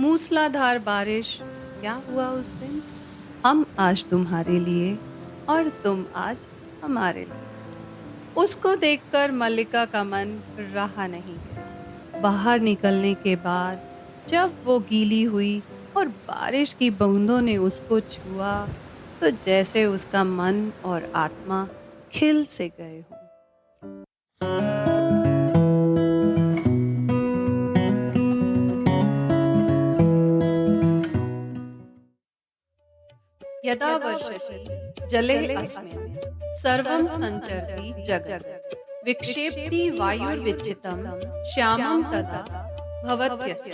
मूसलाधार बारिश, क्या हुआ उस दिन? हम आज तुम्हारे लिए और तुम आज हमारे लिए। उसको देखकर मल्लिका का मन रहा नहीं गया। बाहर निकलने के बाद जब वो गीली हुई और बारिश की बूंदों ने उसको छुआ, तो जैसे उसका मन और आत्मा खिल से गए हों। यदा वर्षति जले अस्मिन् सर्वं संचरति जगत् विक्षेप्ति वायुर्विचितं श्यामं तदा भवत्यस्य।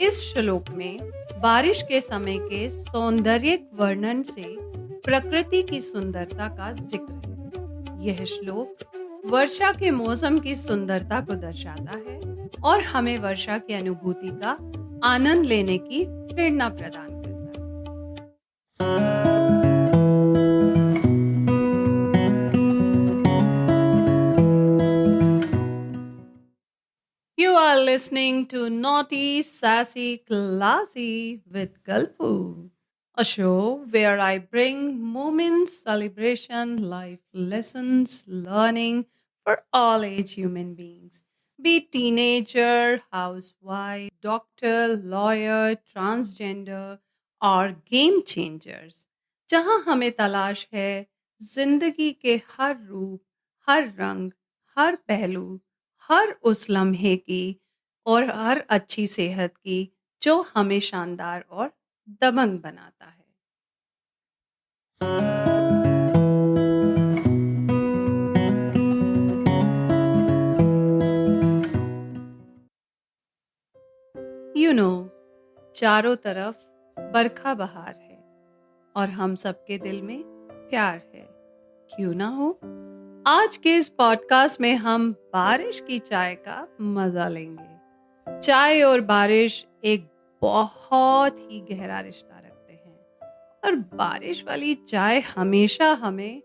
इस श्लोक में बारिश के समय के सौंदर्यिक वर्णन से प्रकृति की सुंदरता का जिक्र है। यह श्लोक वर्षा के मौसम की सुंदरता को दर्शाता है और हमें वर्षा की अनुभूति का आनंद लेने की प्रेरणा प्रदान करता है। You are listening to Naughty, Sassy, Classy with Galpu, a show where I bring moments, celebration, life lessons, learning for all age human beings. Be it teenager, housewife, doctor, lawyer, transgender, और game changers, जहां हमें तलाश है जिंदगी के हर रूप, हर रंग, हर पहलू, हर उस लम्हे की और हर अच्छी सेहत की जो हमें शानदार और दबंग बनाता है। चारों तरफ बरखा बहार है और हम सबके दिल में प्यार है, क्यों ना हो। आज के इस पॉडकास्ट में हम बारिश की चाय का मजा लेंगे। चाय और बारिश एक बहुत ही गहरा रिश्ता रखते हैं और बारिश वाली चाय हमेशा हमें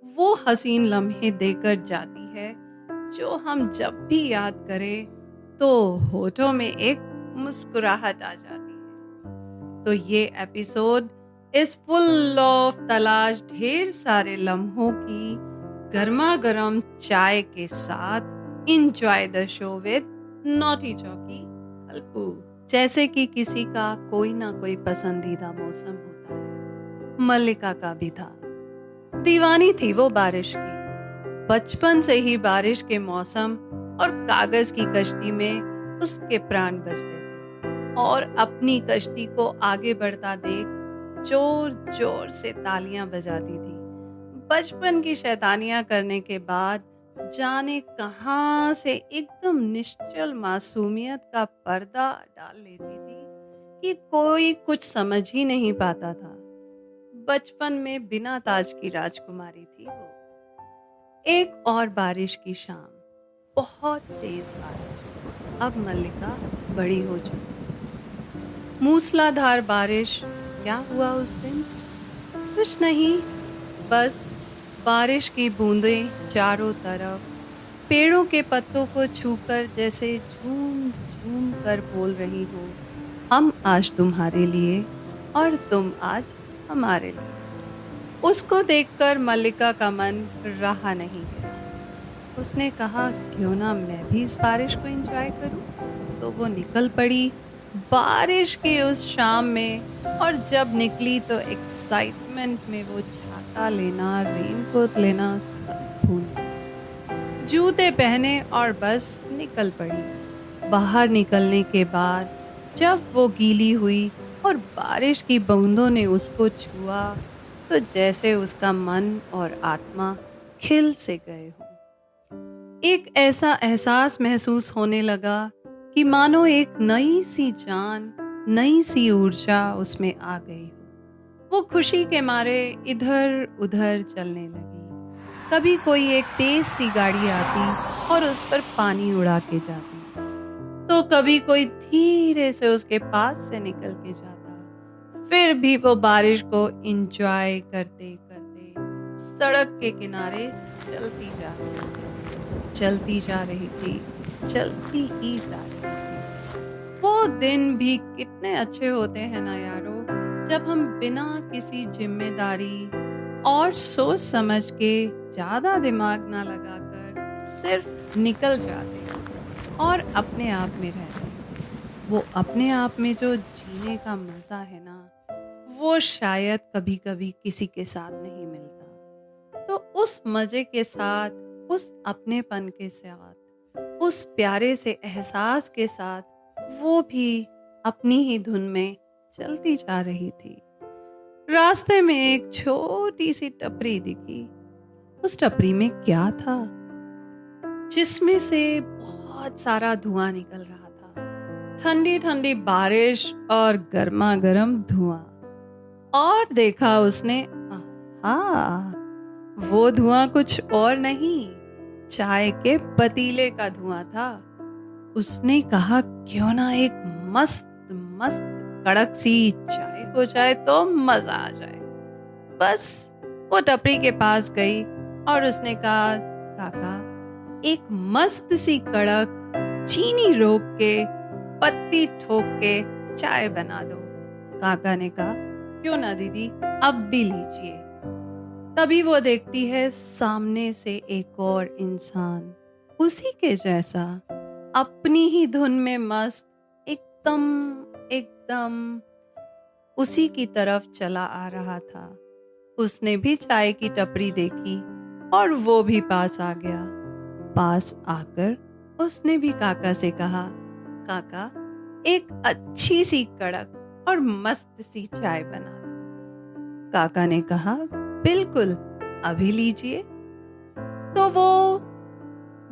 वो हसीन लम्हे देकर जाती है जो हम जब भी याद करें तो होठों में एक मुस्कुराहट आ जाती है। तो ये एपिसोड इस फुल ऑफ तलाश ढेर सारे लम्हों की गर्मा गर्म चाय के साथ enjoy the show with naughty चौकी कल्पू। जैसे कि किसी का कोई ना कोई पसंदीदा मौसम होता है, मल्लिका का भी था। दीवानी थी वो बारिश की। बचपन से ही बारिश के मौसम और कागज की कश्ती में उसके प्राण बसते थे और अपनी कश्ती को आगे बढ़ता देख जोर जोर से तालियां बजाती थी। बचपन की शैतानियां करने के बाद जाने कहां से एकदम निश्चल मासूमियत का पर्दा डाल लेती थी कि कोई कुछ समझ ही नहीं पाता था। बचपन में बिना ताज की राजकुमारी थी वो। एक और बारिश की शाम, बहुत तेज बारिश। अब मल्लिका बड़ी हो चुकी। मूसलाधार बारिश, क्या हुआ उस दिन? कुछ नहीं, बस बारिश की बूंदें चारों तरफ पेड़ों के पत्तों को छूकर जैसे झूम झूम कर बोल रही हो, हम आज तुम्हारे लिए और तुम आज हमारे लिए। उसको देखकर मल्लिका का मन रहा नहीं गया। उसने कहा, क्यों ना मैं भी इस बारिश को एंजॉय करूं। तो वो निकल पड़ी बारिश की उस शाम में, और जब निकली तो एक्साइटमेंट में वो छाता लेना, रेनकोट लेना सब भूल गई। जूते पहने और बस निकल पड़ी। बाहर निकलने के बाद जब वो गीली हुई और बारिश की बूंदों ने उसको छुआ, तो जैसे उसका मन और आत्मा खिल से गए हों। एक ऐसा एहसास महसूस होने लगा कि मानो एक नई सी जान, नई सी ऊर्जा उसमें आ गई हो। वो खुशी के मारे इधर उधर चलने लगी। कभी कोई एक तेज सी गाड़ी आती और उस पर पानी उड़ा के जाती, तो कभी कोई धीरे से उसके पास से निकल के जाता। फिर भी वो बारिश को एंजॉय करते करते सड़क के किनारे चलती जा रही थी, चलती ही जा रही थी। वो वो दिन भी कितने अच्छे होते हैं ना यारो, जब हम बिना किसी जिम्मेदारी और सोच समझ के ज्यादा दिमाग ना लगाकर सिर्फ निकल जाते हैं और अपने आप में रहते हैं। वो अपने आप में जो जीने का मजा है ना, वो शायद कभी कभी किसी के साथ नहीं मिलता। तो उस मजे के साथ, उस अपनेपन के साथ, उस प्यारे से एहसास के साथ वो भी अपनी ही धुन में चलती जा रही थी। रास्ते में एक छोटी सी टपरी दिखी। उस टपरी में क्या था, जिसमें से बहुत सारा धुआं निकल रहा था। ठंडी ठंडी बारिश और गर्मा गर्म धुआं। और देखा उसने, आहा, वो धुआं कुछ और नहीं, चाय के पतीले का धुआं था। उसने कहा, क्यों ना एक मस्त मस्त कड़क सी चाय हो जाए तो मजा आ जाए। बस वो टपरी के पास गई और उसने कहा, काका एक मस्त सी कड़क चीनी रोक के पत्ती ठोक के चाय बना दो। काका ने कहा, क्यों ना दीदी, अब भी लीजिए। तभी वो देखती है सामने से एक और इंसान, उसी के जैसा, अपनी ही धुन में मस्त, एकदम एकदम उसी की तरफ चला आ रहा था। उसने भी चाय की टपरी देखी और वो भी पास आ गया। पास आकर उसने भी काका से कहा, काका एक अच्छी सी कड़क और मस्त सी चाय बना दो। काका ने कहा, बिल्कुल, अभी लीजिए। तो वो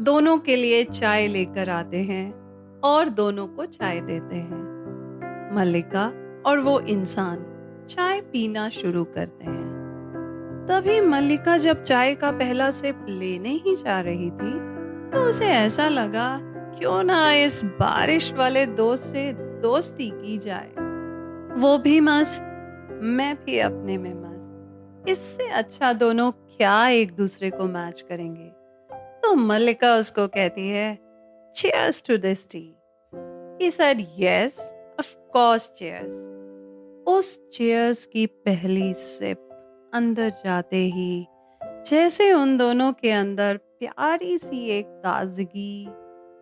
दोनों के लिए चाय लेकर आते हैं और दोनों को चाय देते हैं। मल्लिका और वो इंसान चाय पीना शुरू करते हैं। तभी मल्लिका जब चाय का पहला सिप लेने ही जा रही थी, तो उसे ऐसा लगा, क्यों ना इस बारिश वाले दोस्त से दोस्ती की जाए। वो भी मस्त, मैं भी अपने में मस्त। इससे अच्छा दोनों क्या एक दूसरे को मैच करेंगे। तो मल्लिका उसको कहती है, cheers to this tea. He said, yes, of course, cheers. उस cheers की पहली सिप अंदर जाते ही जैसे उन दोनों के अंदर प्यारी सी एक ताजगी,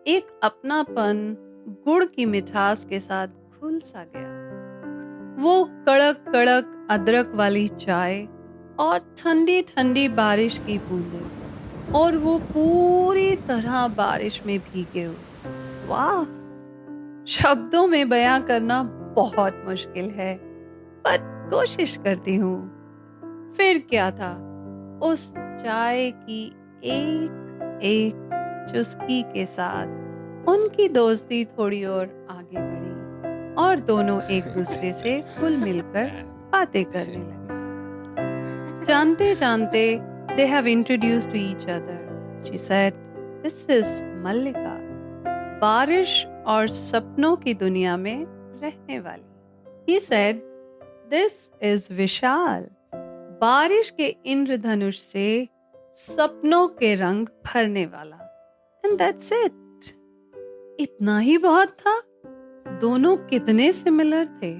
एक अपनापन गुड़ की मिठास के साथ घुल सा गया। वो कड़क कड़क अदरक वाली चाय और ठंडी ठंडी बारिश की बूंदें, और वो पूरी तरह बारिश में भीगे हुए। वाह, शब्दों में बयां करना बहुत मुश्किल है, पर कोशिश करती हूँ। फिर क्या था, उस चाय की एक एक चुस्की के साथ उनकी दोस्ती थोड़ी और आगे बढ़ी और दोनों एक दूसरे से घुल मिलकर बातें करने लगे। जानते जानते they have introduced to each other. She said, this is Mallika, बारिश और सपनों की दुनिया में रहने वाली। He said, this is विशाल, बारिश के इंद्रधनुष से सपनों के रंग भरने वाला। And that's it. इतना ही बहुत था। दोनों कितने सिमिलर थे।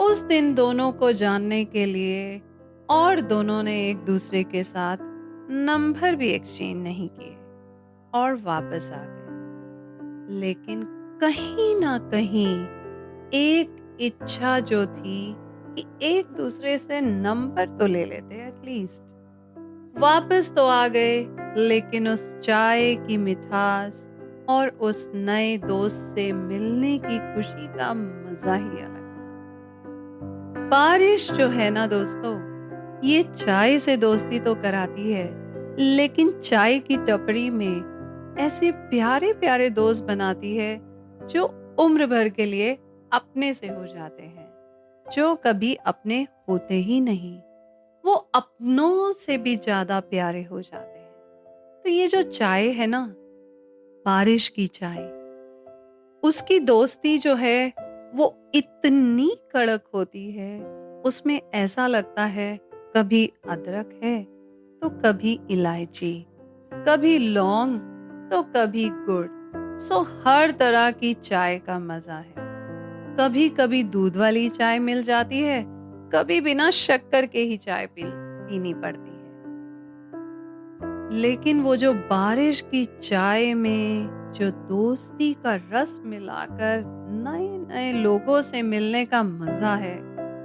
उस दिन दोनों को जानने के लिए और दोनों ने एक दूसरे के साथ नंबर भी एक्सचेंज नहीं किए और वापस आ गए। लेकिन कहीं ना कहीं एक इच्छा जो थी कि एक दूसरे से नंबर तो ले लेते एटलीस्ट। वापस तो आ गए, लेकिन उस चाय की मिठास और उस नए दोस्त से मिलने की खुशी का मजा ही अलग था। बारिश जो है ना दोस्तों, ये चाय से दोस्ती तो कराती है, लेकिन चाय की टपरी में ऐसे प्यारे प्यारे दोस्त बनाती है जो उम्र भर के लिए अपने से हो जाते हैं, जो कभी अपने होते ही नहीं, वो अपनों से भी ज्यादा प्यारे हो जाते हैं। तो ये जो चाय है ना, बारिश की चाय, उसकी दोस्ती जो है वो इतनी कड़क होती है, उसमें ऐसा लगता है कभी अदरक है तो कभी इलायची, कभी लौंग तो कभी गुड़। सो हर तरह की चाय का मजा है। कभी कभी दूध वाली चाय मिल जाती है, कभी बिना शक्कर के ही चाय पीनी पड़ती है। लेकिन वो जो बारिश की चाय में जो दोस्ती का रस मिलाकर नए नए लोगों से मिलने का मजा है,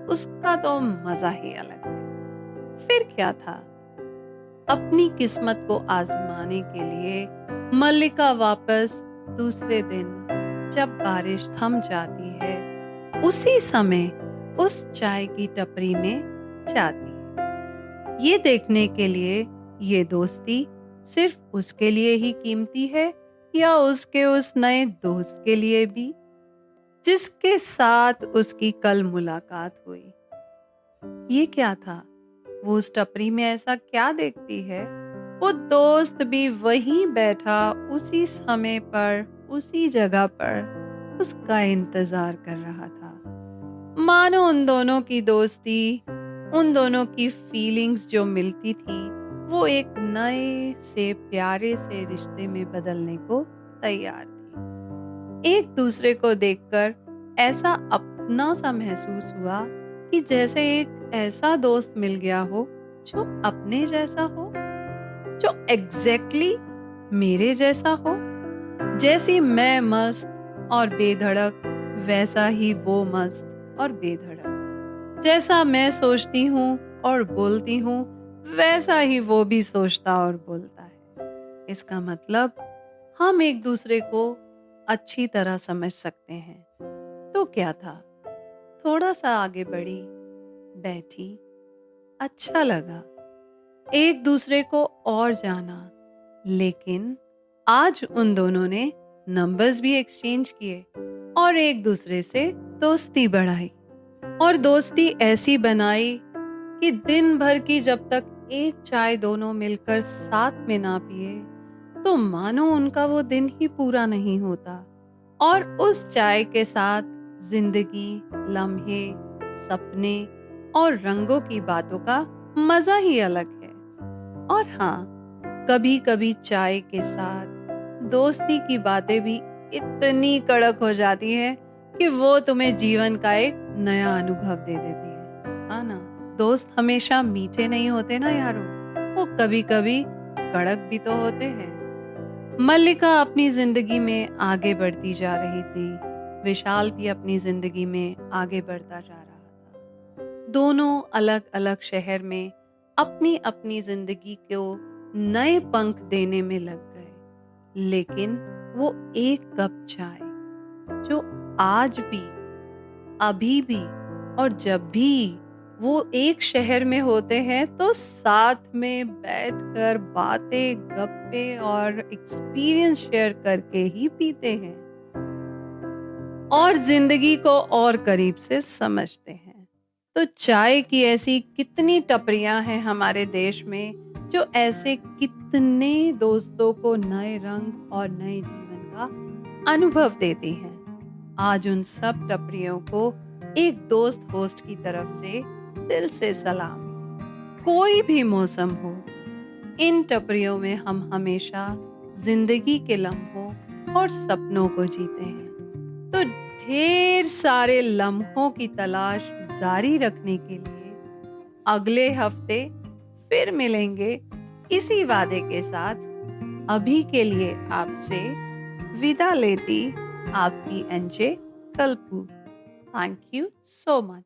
उसका तो मजा ही अलग है। फिर क्या था, अपनी किस्मत को आजमाने के लिए मल्लिका वापस दूसरे दिन जब बारिश थम जाती है, उसी समय उस चाय की टपरी में जाती है, ये देखने के लिए ये दोस्ती सिर्फ उसके लिए ही कीमती है या उसके उस नए दोस्त के लिए भी, जिसके साथ उसकी कल मुलाकात हुई। ये क्या था, वो उस टपरी में ऐसा क्या देखती है? वो दोस्त भी वहीं बैठा उसी समय पर उसी जगह पर उसका इंतजार कर रहा था। मानो उन दोनों की दोस्ती, उन दोनों की फीलिंग्स जो मिलती थी, वो एक नए से प्यारे से रिश्ते में बदलने को तैयार थी। एक दूसरे को देखकर ऐसा अपना सा महसूस हुआ कि जैसे एक ऐसा दोस्त मिल गया हो जो अपने जैसा हो, जो एग्जैक्टली मेरे जैसा हो। जैसी मैं मस्त और बेधड़क, वैसा ही वो मस्त और बेधड़क। जैसा मैं सोचती हूँ और बोलती हूँ, वैसा ही वो भी सोचता और बोलता है। इसका मतलब हम एक दूसरे को अच्छी तरह समझ सकते हैं। तो क्या था, थोड़ा सा आगे बढ़ी, बैठी, अच्छा लगा, एक दूसरे को और जाना। लेकिन आज उन दोनों ने नंबर्स भी एक्सचेंज किए और एक दूसरे से दोस्ती बढ़ाई, और दोस्ती ऐसी बनाई कि दिन भर की जब तक एक चाय दोनों मिलकर साथ में ना पिए, तो मानो उनका वो दिन ही पूरा नहीं होता। और उस चाय के साथ जिंदगी, लम्हे, सपने और रंगों की बातों का मजा ही अलग है। और हाँ, कभी कभी चाय के साथ दोस्ती की बातें भी इतनी कड़क हो जाती है कि वो तुम्हें जीवन का एक नया अनुभव दे देती है। हाँ ना, दोस्त हमेशा मीठे नहीं होते ना यारों, वो कभी कभी कड़क भी तो होते हैं। मल्लिका अपनी जिंदगी में आगे बढ़ती जा रही थी, विशाल भी अपनी जिंदगी में आगे बढ़ता जा रहा था। दोनों अलग अलग शहर में अपनी अपनी जिंदगी को नए पंख देने में लग गए। लेकिन वो एक कप चाय जो आज भी, अभी भी और जब भी वो एक शहर में होते हैं, तो साथ में बैठकर बातें, गप्पे और एक्सपीरियंस शेयर करके ही पीते हैं और जिंदगी को और करीब से समझते हैं। तो चाय की ऐसी कितनी टपरियां हैं हमारे देश में, जो ऐसे कितने दोस्तों को नए रंग और नए जीवन का अनुभव देती हैं। आज उन सब टपरियों को एक दोस्त होस्ट की तरफ से दिल से सलाम। कोई भी मौसम हो, इन टपरियों में हम हमेशा जिंदगी के लम्हों और सपनों को जीते हैं। तो ढेर सारे लम्हों की तलाश जारी रखने के लिए अगले हफ्ते फिर मिलेंगे इसी वादे के साथ। अभी के लिए आपसे विदा लेती आपकी NJ कल्पू। Thank you so much.